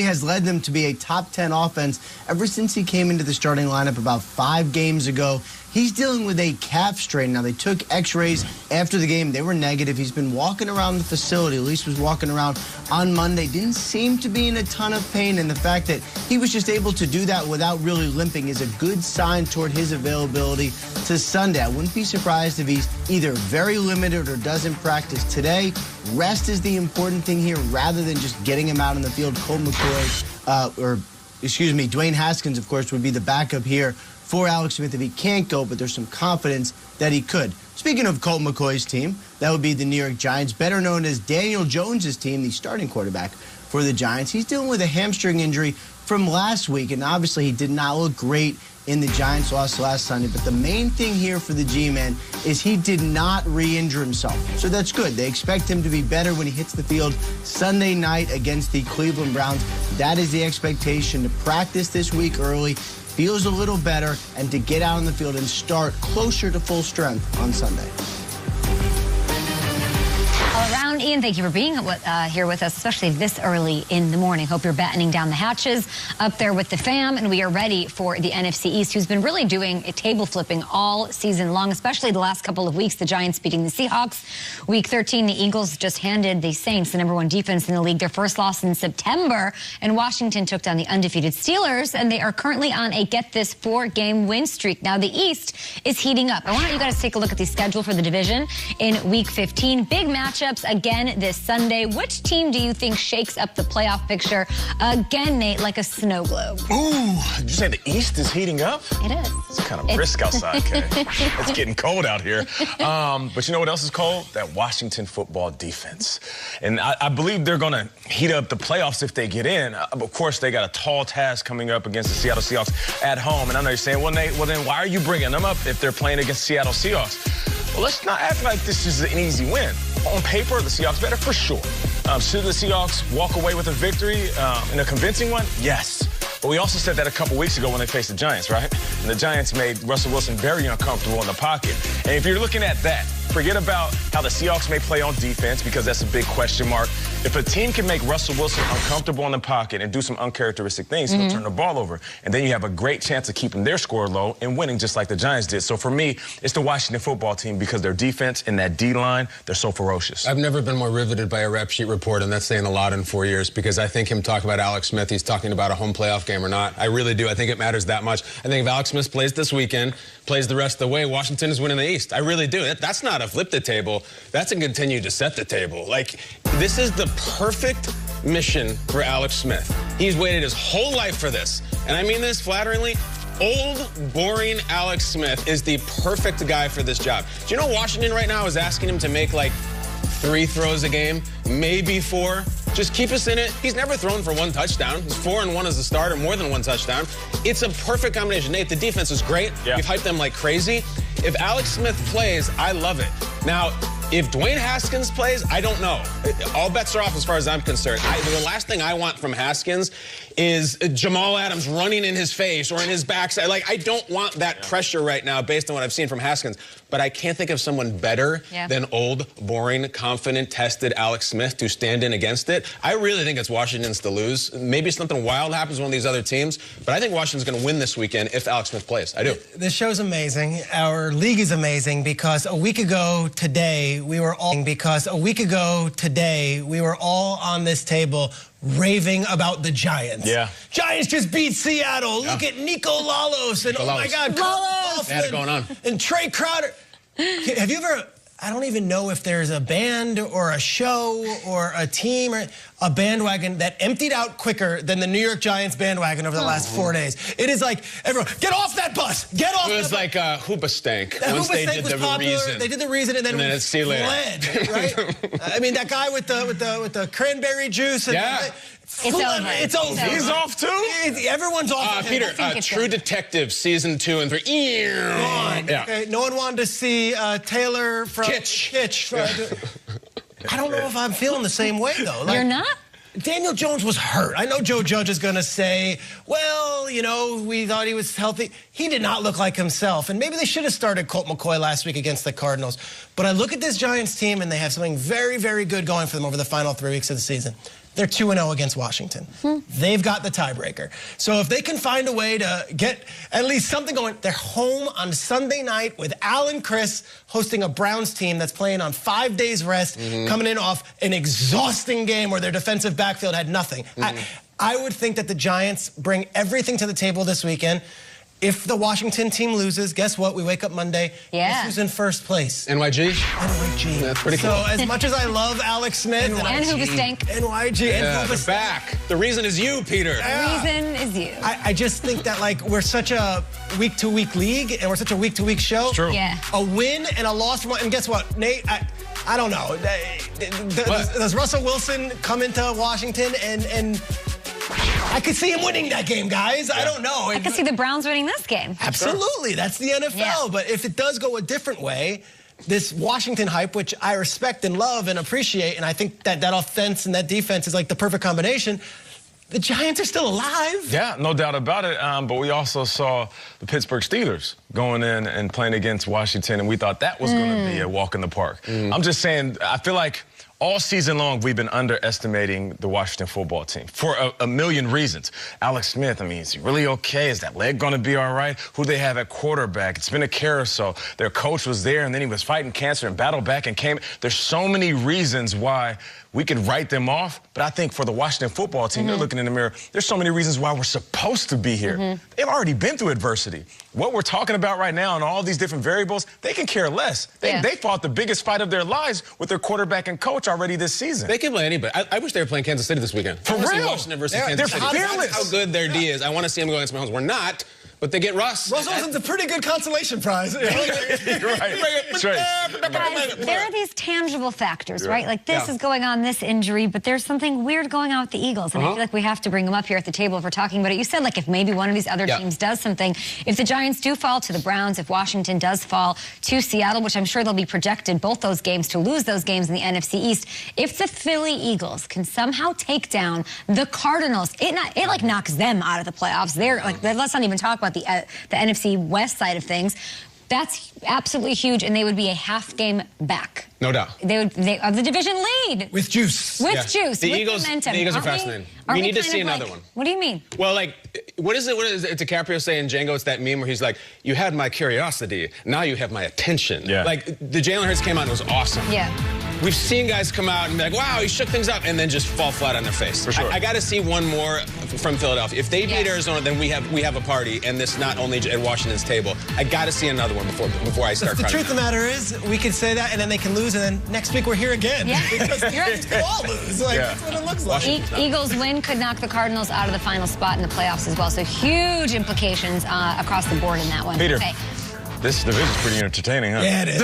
has led them to be a top 10 offense ever since he came into the starting lineup about 5 games ago. He's dealing with a calf strain. Now, they took x-rays after the game. They were negative. He's been walking around the facility. At least was walking around on Monday. Didn't seem to be in a ton of pain. And the fact that he was just able to do that without really limping is a good sign toward his availability to Sunday. I wouldn't be surprised if he's either very limited or doesn't practice today. Rest is the important thing here rather than just getting him out in the field. Colt McCoy, Dwayne Haskins, of course, would be the backup here for Alex Smith if he can't go, but there's some confidence that he could. Speaking of Colt McCoy's team, that would be the New York Giants, better known as Daniel Jones's team, the starting quarterback for the Giants. He's dealing with a hamstring injury from last week, and obviously he did not look great in the Giants' loss last Sunday. But the main thing here for the G-Man is he did not re-injure himself. So that's good. They expect him to be better when he hits the field Sunday night against the Cleveland Browns. That is the expectation, to practice this week early, feels a little better, and to get out on the field and start closer to full strength on Sunday. All around, Ian, thank you for being here with us, especially this early in the morning. Hope you're battening down the hatches up there with the fam, and we are ready for the NFC East, who's been really doing a table flipping all season long, especially the last couple of weeks. The Giants beating the Seahawks. Week 13, the Eagles just handed the Saints, the #1 defense in the league, their first loss in September, and Washington took down the undefeated Steelers, and they are currently on a, get this, 4-game win streak. Now, the East is heating up. I want you guys to take a look at the schedule for the division in Week 15. Big matchups again this Sunday. Which team do you think shakes up the playoff picture again, Nate, like a snow globe? Ooh, did you say the East is heating up? It is. It's kind of brisk outside, Kay. It's getting cold out here. But you know what else is cold? That Washington football defense. And I believe they're going to heat up the playoffs if they get in. Of course, they got a tall task coming up against the Seattle Seahawks at home. And I know you're saying, well, Nate, then why are you bringing them up if they're playing against Seattle Seahawks? Well, let's not act like this is an easy win. On paper, the Seahawks better for sure. Should the Seahawks walk away with a victory in a convincing one? Yes. But we also said that a couple weeks ago when they faced the Giants, right? And the Giants made Russell Wilson very uncomfortable in the pocket. And if you're looking at that, forget about how the Seahawks may play on defense, because that's a big question mark. If a team can make Russell Wilson uncomfortable in the pocket and do some uncharacteristic things, he'll turn the ball over. And then you have a great chance of keeping their score low and winning just like the Giants did. So for me, it's the Washington football team, because their defense and that D-line, they're so ferocious. I've never been more riveted by a rep sheet report, and that's saying a lot in 4 years, because I think him talking about Alex Smith, he's talking about a home playoff game or not. I really do. I think it matters that much. I think if Alex Smith plays this weekend, plays the rest of the way, Washington is winning the East. I really do. That's not a flip the table. That's a continue to set the table. Like, this is the perfect mission for Alex Smith. He's waited his whole life for this. And I mean this flatteringly. Old, boring Alex Smith is the perfect guy for this job. Do you know Washington right now is asking him to make like 3 throws a game, maybe 4? Just keep us in it. He's never thrown for 1 touchdown. He's 4-1 as a starter, more than 1 touchdown. It's a perfect combination. Nate, the defense is great. Yeah. We've hyped them like crazy. If Alex Smith plays, I love it. Now, if Dwayne Haskins plays, I don't know. All bets are off as far as I'm concerned. The last thing I want from Haskins is Jamal Adams running in his face or in his backside. Like, I don't want that pressure right now based on what I've seen from Haskins. But I can't think of someone better than old, boring, confident, tested Alex Smith to stand in against it. I really think it's Washington's to lose. Maybe something wild happens with one of these other teams, but I think Washington's going to win this weekend if Alex Smith plays. I do. This show's amazing. Our league is amazing, because a week ago today, we were all on this table raving about the Giants. Yeah. Giants just beat Seattle. Look at Nico Lalos and, oh my God, Lalos. They had it going on. And Trey Crowder. Have you ever, I don't even know if there's a band or a show or a team or a bandwagon that emptied out quicker than the New York Giants bandwagon over the last 4 days. It is like, everyone, get off that bus! Get off that bus! It was like Hoobastank. Once they did the reason. They did the reason, and then it's see you later. Fled, right? I mean, that guy with the cranberry juice. And it's over. He's off too? Everyone's off. Peter, True Detective season 2 and 3. Yeah. Okay, no one wanted to see Taylor from Kitsch. I don't know if I'm feeling the same way, though. You're not? Daniel Jones was hurt. I know Joe Judge is going to say, well, you know, we thought he was healthy. He did not look like himself. And maybe they should have started Colt McCoy last week against the Cardinals. But I look at this Giants team, and they have something very, very good going for them over the final 3 weeks of the season. they're 2-0 against Washington. They've got the tiebreaker. So if they can find a way to get at least something going, they're home on Sunday night with Al and Chris hosting a Browns team that's playing on 5 days rest, coming in off an exhausting game where their defensive backfield had nothing. I would think that the Giants bring everything to the table this weekend. If the Washington team loses, guess what? We wake up Monday. Guess who's in first place? NYG? NYG. That's pretty cool. So as much as I love Alex Smith and Hoobastank. NYG and Hoobastank. They're back. The reason is you, Peter. The reason is you. I just think that, like, we're such a week-to-week league and we're such a week-to-week show. It's true. Yeah. A win and a loss from one. And guess what, Nate? I don't know. Does Russell Wilson come into Washington and I could see him winning that game, guys. I don't know. I could see the Browns winning this game. Absolutely. That's the NFL. Yeah. But if it does go a different way, this Washington hype, which I respect and love and appreciate, and I think that offense and that defense is like the perfect combination, the Giants are still alive. Yeah, no doubt about it. But we also saw the Pittsburgh Steelers going in and playing against Washington, and we thought that was going to be a walk in the park. I'm just saying, I feel like all season long, we've been underestimating the Washington football team for a million reasons. Alex Smith, I mean, is he really okay? Is that leg going to be all right? Who they have at quarterback? It's been a carousel. Their coach was there, and then he was fighting cancer and battled back and came. There's so many reasons why we could write them off, but I think for the Washington football team, they're looking in the mirror. There's so many reasons why we're supposed to be here. They've already been through adversity. What we're talking about right now and all these different variables, they can care less. They fought the biggest fight of their lives with their quarterback and coach already this season. They can play anybody. I wish they were playing Kansas City this weekend. For real? Washington versus Kansas City. They're fearless. That's how good their D is. I want to see them go against Mahomes. We're not. But they get Russ. Russell Wilson's a pretty good consolation prize. You're right. That's right. Guys, there are these tangible factors, right? Like this is going on, this injury, but there's something weird going on with the Eagles. And I feel like we have to bring them up here at the table if we're talking about it. You said, like, if maybe one of these other teams does something, if the Giants do fall to the Browns, if Washington does fall to Seattle, which I'm sure they'll be projected, both those games, to lose those games in the NFC East, if the Philly Eagles can somehow take down the Cardinals, it like knocks them out of the playoffs. They're like, let's not even talk about the NFC West side of things. That's absolutely huge, and they would be a half game back. No doubt. They are the division lead. With juice. With juice. The with Eagles, momentum. the Eagles are fascinating. We need to see another one. What do you mean? Well, like, what is it DiCaprio say in Django? It's that meme where he's like, you had my curiosity, now you have my attention. Yeah. Like, the Jalen Hurts came out and it was awesome. Yeah. We've seen guys come out and be like, wow, he shook things up, and then just fall flat on their face. For sure. I got to see one more from Philadelphia. If they beat Arizona, then we have a party, and this not only at Washington's table. I got to see another one before I start. The truth of the matter is, we can say that, and then they can lose, and then next week we're here again. Yeah. Because You're right. we'll all lose. Like, that's what it looks like. Eagles win could knock the Cardinals out of the final spot in the playoffs as well. So huge implications across the board in that one. Peter, Okay. this division's pretty entertaining, huh? Yeah, it is.